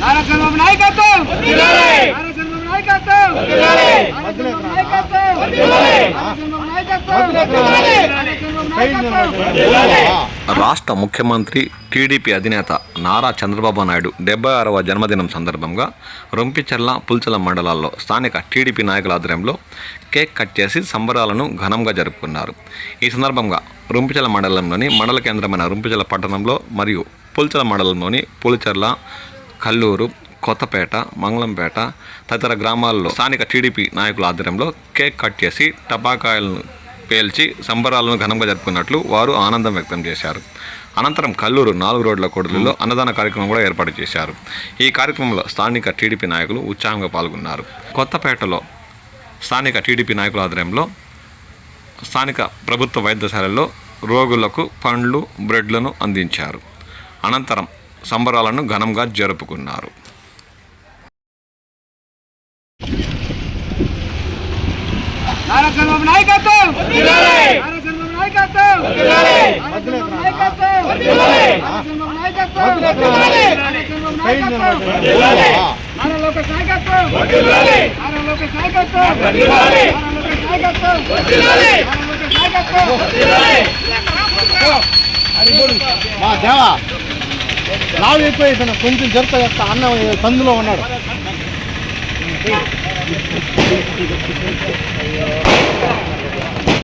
నారా చంద్రబాబు నాయకత్వం నారా చంద్రబాబు నాయకత్వం నారా చంద్రబాబు నాయకత్వం నారా చంద్రబాబు నాయకత్వం. రాష్ట్ర ముఖ్యమంత్రి టీడీపీ అధినేత నారా చంద్రబాబు నాయుడు 76వ జన్మదినం సందర్భంగా రొంపిచెర్ల పుల్చల మండలాల్లో స్థానిక టీడీపీ నాయకుల ఆధ్వర్యంలో కేక్ కట్ చేసి సంబరాలను ఘనంగా జరుపుకున్నారు. ఈ సందర్భంగా రొంపిచెర్ల మండలంలోని మండల కేంద్రమైన రొంపిచెర్ల పట్టణంలో మరియు పుల్చల మండలంలోని పులిచెర్ల, కల్లూరు, కొత్తపేట, మంగళంపేట తదితర గ్రామాల్లో స్థానిక టీడీపీ నాయకుల ఆధ్వర్యంలో కేక్ కట్ చేసి టపాకాయలను పేల్చి సంబరాలను ఘనంగా జరుపుకున్నట్లు వారు ఆనందం వ్యక్తం చేశారు. అనంతరం కల్లూరు 4 రోడ్ల కూడలిలో అన్నదాన కార్యక్రమం కూడా ఏర్పాటు చేశారు. ఈ కార్యక్రమంలో స్థానిక టీడీపీ నాయకులు ఉత్సాహంగా పాల్గొన్నారు. కొత్తపేటలో స్థానిక టీడీపీ నాయకుల ఆధ్వర్యంలో స్థానిక ప్రభుత్వ వైద్యశాలలో రోగులకు పండ్లు, బ్రెడ్లను అందించారు. అనంతరం సంబరాలను ఘనంగా జరుపుకున్నారు. నారా చంద్రబాబు నాయకత్వం నారా చంద్రబాబు నాయకత్వం నారా చంద్రబాబు నాయకత్వం నారా చంద్రబాబు నాయకత్వం నారా చంద్రబాబు నాయకత్వం నారా లోకేష్ నాయకత్వం నారా లోకేష్ నాయకత్వం నారా లోకేష్ నాయకత్వం నారా లోకేష్ నాయకత్వం. మా దేవా లావు ఎక్కువైపోయినా కొంచెం జరుపు చేస్తా అన్న సందులో ఉన్నాడు.